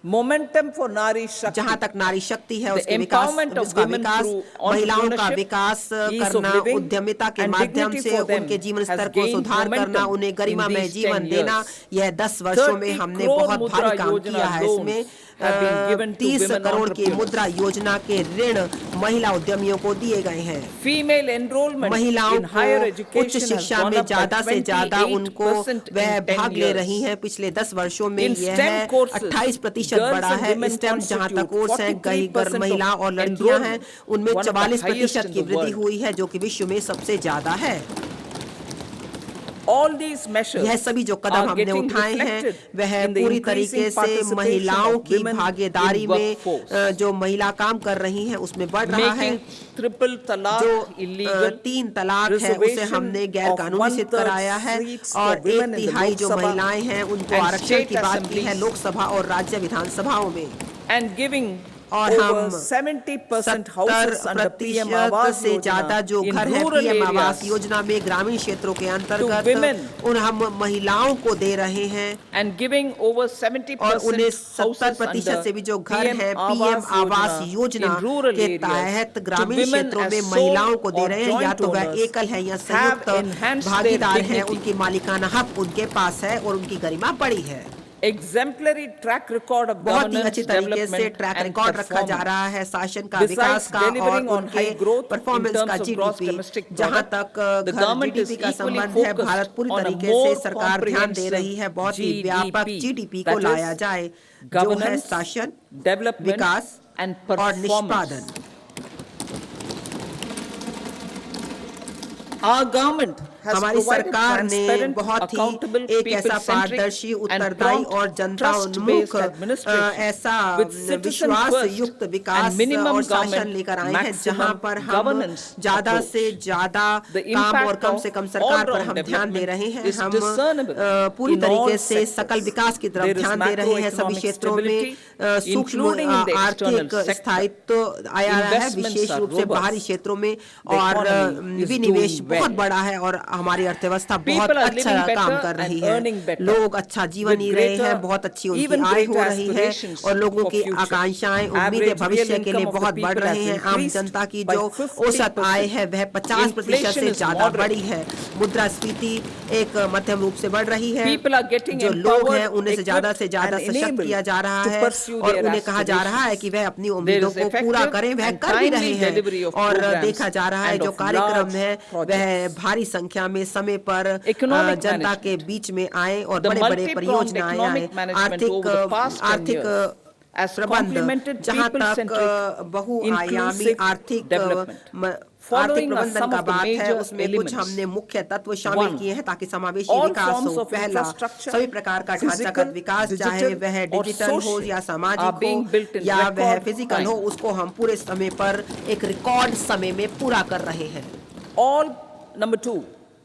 Momentum for Nari Shakti, जहाँ तक नारी शक्ति है the उसके विकास, empowerment of उसका women विकास, through महिलाओं का entrepreneurship, विकास ease of करना, living उद्यमिता के and माध्यम dignity से for them उनके जीवन has स्तर को gained सुधार करना, momentum उन्हें in गरिमामय these जीवन 10 देना, years. यह 10 वर्षों में 30 हमने crore बहुत भारी Mudra काम Yojana किया है। loans इसमें have been given to 30 women crore की entrepreneurs. मुद्रा योजना के ऋण महिला उद्यमियों को दिए गए हैं। Female enrollment महिलाओं in higher को education उच्च has शिक्षा gone में up by ज्यादा से ज्यादा उनको 28% वह in 10 भाग ले years. रही हैं। पिछले 10 वर्षों में In यह STEM है courses, 28% girls बढ़ा and है। women स्टेम जहाँ तक constitute कोर्स हैं, 43% महिला of और लड़कियां हैं, enrollment, उनमें one of the highest 44% in की the वृद्धि world. हुई है, जो कि विश्व में सबसे ज्यादा है। All these measures यह सभी जो कदम are हमने getting उठाए हैं reflected वह in the पूरी increasing तरीके से participation महिलाओं of की women भागीदारी in में workforce, जो महिला काम कर रही हैं उसमें बढ़ रहा है। making triple जो talaq illegal, 3 तलाक है उसे हमने गैर कानूनी सिद्ध कराया है, और 1/3 जो महिलाएं हैं उनको आरक्षण की बात की है लोकसभा और राज्य विधानसभाओं में, and giving और over हम 70% houses under PM 70% Awas से ज्यादा जो in घर है rural PM आवास areas योजना में ग्रामीण क्षेत्रों के to अंतर्गत women, उन हम महिलाओं को दे रहे हैं, and giving over और 70% उन्हें houses 70% से भी जो घर under है PM PM आवास Awas योजना in rural के areas तहत to ग्रामीण women क्षेत्रों as में sole महिलाओं को दे or रहे हैं, या joint तो वह owners एकल है या have संयुक्त enhanced their भागीदार है, dignity. उनकी मालिकाना हक उनके पास है और उनकी गरिमा बढ़ी है। exemplary track record of बहुत ही governance, अच्छी तरीके से development ट्रैक and रिकॉर्ड रखा जा रहा है शासन का, Besides विकास का और delivering on उनके high growth परफॉर्मेंस in का terms of gross GDP. domestic जहां product, तक the घर government जीडीपी is का equally संबंध है, focused भारत पूरी on a तरीके more से सरकार ध्यान दे रही है बहुत ही व्यापक GDP, जीडीपी को that is लाया जाए, जो है governance, शासन, development विकास and और performance. निष्पादन। Our government has हमारी provided सरकार ने transparent, बहुत ही accountable, एक ऐसा people-centric पारदर्शी, and उत्तरदायी prompt, और जनता trust-based उन्मुख administration ऐसा with citizen विश्वास first युक्त and विकास minimum और शासन government, लेकर आए हैं, maximum जहां पर हम governance ज्यादा approach. से ज्यादा The काम और impact कम of से कम सरकार पर all-round हम ध्यान दे रहे हैं। development is हम discernible पूरी in all तरीके से sectors. सकल विकास की तरफ There is ध्यान दे रहे हैं, सभी macroeconomic क्षेत्रों में stability, सूक्ष्म including in the आर्थिक external sector. स्थायित्व आया है, Investments विशेष are रूप से robust. बाहरी क्षेत्रों में, The और economy is विनिवेश doing well. बहुत बड़ा है और हमारी अर्थव्यवस्था बहुत People are अच्छा living better काम कर and रही है, earning better, लोग अच्छा जीवन with जी रहे हैं, greater, बहुत अच्छी उनकी even आय हो greater रही है, aspirations और लोगों for की future. आकांक्षाएं उम्मीदें Average भविष्य real के लिए income of the बहुत बढ़ people रहे has हैं। आम increased जनता की by जो 50%. औसत आय है वह 50% से Inflation is ज्यादा moderate. बढ़ी है, मुद्रास्फीति एक मध्यम रूप से बढ़ रही है, People are getting जो लोग empowered, हैं उन्हें से ज्यादा equipped and सशक्त किया जा रहा enabled to है, pursue और their उन्हें कहा जा रहा है कि वह अपनी उम्मीदों There is को पूरा effective करें, वह and कर भी रहे timely हैं, delivery of और programs देखा जा रहा है and जो of कार्यक्रम large है वह projects. भारी संख्या में समय पर Economic जनता के management. बीच में आए और The बड़े-बड़े multi-pronged परियोजनाएं आए, economic management over the past 10 आर्थिक years has प्रबंध, complemented जहां तक people-centric, बहुआयामी inclusive आर्थिक development. आर्थिक Following are प्रबंधन some का of the बात है, major उसमें कुछ elements. हमने मुख्य तत्व शामिल One, किए हैं ताकि समावेशी all विकास forms हो। of पहला, infrastructure, सभी प्रकार का ढांचागत physical, विकास, चाहे digital वह or डिजिटल हो social, या are सामाजिक being हो built in या वह record फिजिकल हो, time. उसको हम पूरे समय पर एक रिकॉर्ड समय में पूरा कर रहे हैं। All, number 2,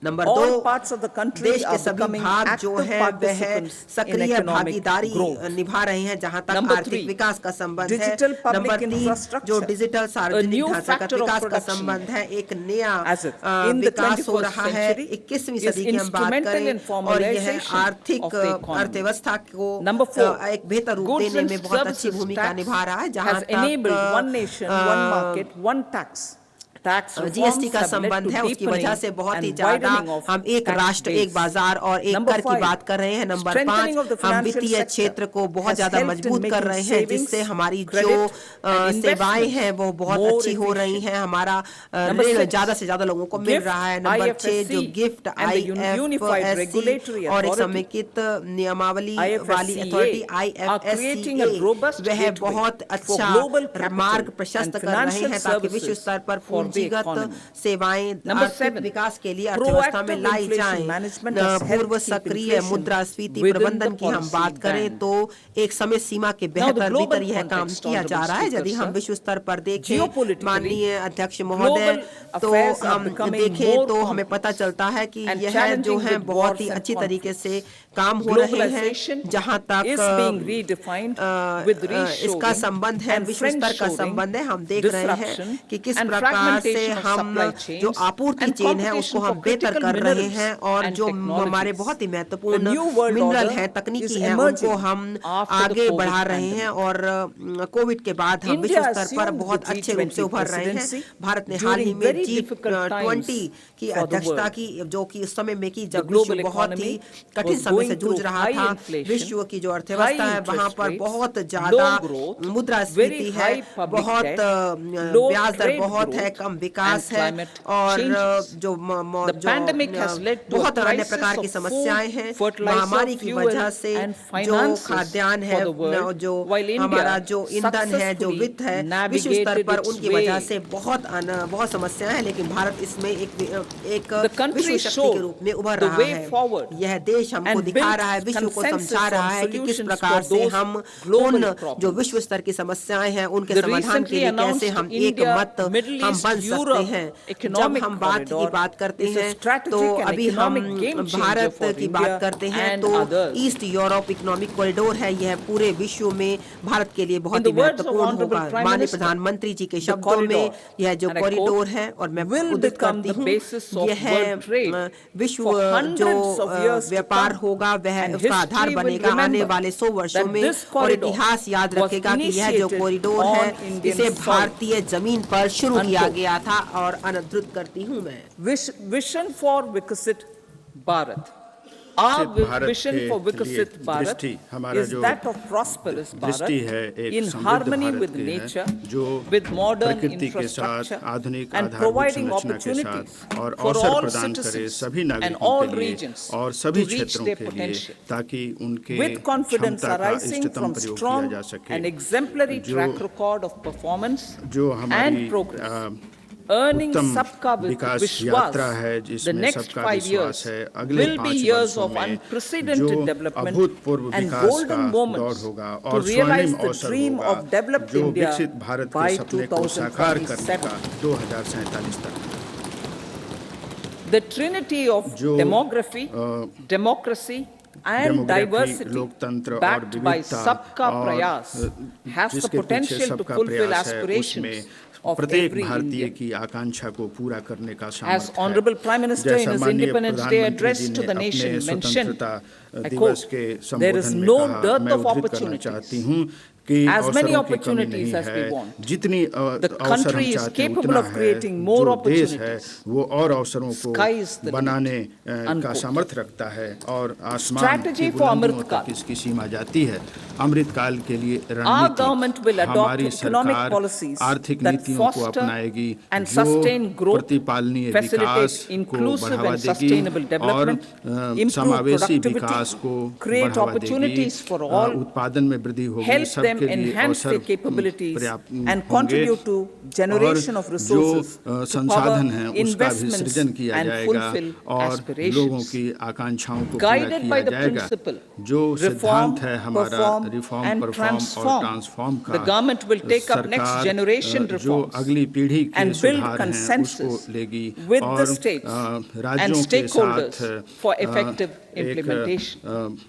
number all 2, parts of the country देश के are सभी becoming भाग जो active है वह participants in सक्रिय economic भागीदारी growth. निभा रहे हैं जहां तक Number आर्थिक 3, विकास का संबंध है। digital public नंबर 3, infrastructure, जो डिजिटल a सार्वजनिक new ढांचागत factor of विकास का production संबंध है, एक नया as it in the विकास हो 21st रहा है। century 21वीं is सदी की हम बात instrumental in करें और यह formalization आर्थिक of the economy. अर्थव्यवस्था को Number 4, एक बेहतर रूप goods देने and में बहुत अच्छी services भूमिका tax निभा रहा है, जहां has enabled one nation, one तक market, one tax. Tax GST reforms का have led संबंध to है, उसकी वजह deepening से बहुत ही and ज्यादा widening of हम एक tax राष्ट्र, एक base. बाजार और एक Number कर की 5, बात कर रहे हैं। नंबर strengthening of the 5, हम financial वित्तीय sector क्षेत्र को बहुत has ज्यादा helped in मजबूत कर making रहे हैं, savings, जिससे हमारी credit जो and सेवाएं हैं वो बहुत more अच्छी हो रही efficient. हैं, हमारा Number ऋण 6, ज्यादा से ज्यादा लोगों को मिल GIFT, रहा है। नंबर 6, जो IFSC gift and the unified regulatory IFSC और एक authority, समेकित नियमावली वाली IFSCA, authority are creating a robust वह gateway बहुत for अच्छा global capital मार्ग प्रशस्त and कर रहे financial हैं ताकि विश्व services स्तर पर for the पूंजीगत economy. सेवाएं Number आर्थिक 7, विकास के लिए अर्थव्यवस्था में proactive लाई inflation जाएं। management has helped पूर्व keep सक्रिय inflation मुद्रास्फीति within प्रबंधन the की हम policy बात करें band. तो एक समय सीमा के Now the बेहतर global भीतर यह काम context, किया जा Honorable रहा है। Speaker, यदि हम sir, विश्व स्तर पर देखें, geopolitically, माननीय अध्यक्ष महोदय, global तो affairs are हम becoming देखें more तो हमें complex पता चलता है कि and यह जो challenging है with बहुत wars ही and अच्छी तरीके से conflicts. काम हो रहे हैं, Globalization जहां तक is being redefined with इसका reshoring संबंध है, and विश्व स्तर का friendshoring, संबंध है। हम देख रहे हैं disruption कि किस and प्रकार से fragmentation of हम supply जो chains आपूर्ति and चेन है उसको competition हम for बेहतर critical कर रहे minerals हैं और and जो हमारे technologies. बहुत ही The महत्वपूर्ण new world मिनरल order है, is तकनीकी है, emerging उनको हम after the आगे COVID बढ़ा रहे हैं pandemic. और कोविड के बाद हम India विश्व स्तर पर assumed बहुत the अच्छे रूप से G20 उभर रहे हैं। presidency भारत ने हाल ही during में very difficult times G20 की for the अध्यक्षता world. की, जो कि उस समय में की The जब global विश्व बहुत ही economy कठिन was समय से going जूझ through रहा high था। inflation, विश्व की जो अर्थव्यवस्था high है वहाँ interest पर rates, बहुत low ज्यादा growth, मुद्रास्फीति very है, high public बहुत debt, low ब्याज दर trade बहुत है, growth कम विकास and है climate और changes. जो The pandemic has led to a बहुत अन्य crisis प्रकार की of समस्याएं food, हैं। fertilizer, महामारी की fuel वजह से and जो finances खाद्यान्न for है, the world, जो while हमारा India जो ईंधन है, जो successfully वित्त है, विश्व स्तर navigated पर its उनकी वजह way. से बहुत समस्याएं हैं, लेकिन भारत इसमें एक The country विश्व शक्ति के showed रूप में उभर the रहा way है। forward यह देश हमको and दिखा built रहा है, विश्व को consensus समझा रहा on है कि किस solutions प्रकार for से those हम global उन problems. जो विश्व स्तर की समस्याएं हैं उनके The समाधान के recently लिए कैसे announced हम एक India, मत Middle हम East, बन सकते Europe हैं। जब economic हम बात की corridor बात करते is a हैं तो strategic and अभी हम economic game changer Bharat for की India बात करते हैं and तो others. East Europe economic corridor है, यह पूरे विश्व में भारत के लिए In बहुत the ही words of महत्वपूर्ण Honorable होगा। Prime माननीय Minister, प्रधानमंत्री जी के the शब्दों में corridor, यह जो and I कॉरिडोर quote, है और मैं will उद्धृत become करती the हूँ, basis of यह world trade विश्व for जो hundreds of years to व्यापार come. होगा वह And उसका आधार history will बनेगा आने remember वाले 100 वर्षों that में this और corridor इतिहास याद was रखेगा कि यह जो initiated कॉरिडोर on है Indian इसे soil. भारतीय जमीन पर शुरू किया Unquote. गया था और अनधिकृत करती हूँ मैं। Vision for Viksit Bharat. Our Bharat vision के for लिए Viksit Bharat दृष्टि हमारा is जो that of prosperous दृष्टि Bharat है एक in समृद्ध harmony भारत with की है nature, जो with modern प्रकृति के साथ infrastructure आधुनिक and आधारभूत providing संरचना के opportunities साथ और for अवसर all प्रदान करे citizens सभी and नागरिकों all के लिए regions और सभी to reach क्षेत्रों their के लिए potential. ताकि उनके With confidence क्षमता का arising इष्टतम from प्रयोग किया strong जा सके। and exemplary जो track record of performance जो हमारी and progress, earning उत्तम Sabka विकास Vishwas, यात्रा है the जिसमें next सबका 5 विश्वास years है, अगले will be 5 years वर्षों of में unprecedented जो development अभूतपूर्व and विकास का golden दौर moments होगा to और realize स्वर्णिम the अवसर dream होगा of developed जो India विकसित भारत by के सपने को साकार करने 2047. का 2047 तक। The trinity of जो demography, democracy and diversity लोकतंत्र और backed by विविधता Sabka और Prayas has the जिसके पीछे potential to सबका fulfill प्रयास है aspirations उसमें of प्रत्येक every भारतीय Indian. की आकांक्षा को पूरा करने का As सामर्थ्य है। Honorable Prime Minister in जैसा his माननीय Independence Day प्रधानमंत्री address जी to ने the अपने nation mentioned, स्वतंत्रता I दिवस quote, के there is संबोधन में no कहा, dearth मैं of उद्धृत करना opportunities. चाहती हूँ कि As many अवसरों की कमी opportunities नहीं as we है, want. जितनी The अवसर हम country is चाहते हैं capable उतना of है, creating more जो देश है opportunities. वो और अवसरों को Sky is the limit. बनाने का Unquote. सामर्थ्य रखता है और आसमान Strategy की for बुलंदियों अमृतकाल. तक इसकी सीमा जाती है। अमृतकाल के लिए Our government will रणनीति adopt हमारी economic सरकार policies आर्थिक that नीतियों को foster अपनाएगी and जो sustain growth, प्रतिपालनीय facilitate विकास को inclusive बढ़ावा and देगी sustainable और development, improve समावेशी productivity, विकास को create बढ़ावा देगी, opportunities for all, उत्पादन में वृद्धि होगी, help them सबके लिए enhance अवसर their capabilities पर्याप्त and होंगे contribute to generation of और resources जो to संसाधन power हैं उसका भी investments सृजन किया and जाएगा fulfill और लोगों aspirations. की आकांक्षाओं को पूरा Guided किया by the जाएगा। principle, जो reform, सिद्धांत है हमारा perform रिफॉर्म and परफॉर्म और transform. ट्रांसफॉर्म का, The government will take up next सरकार generation जो reforms अगली पीढ़ी के and build सुधार हैं consensus उसको लेगी with और the states and राज्यों के stakeholders साथ for effective एक implementation.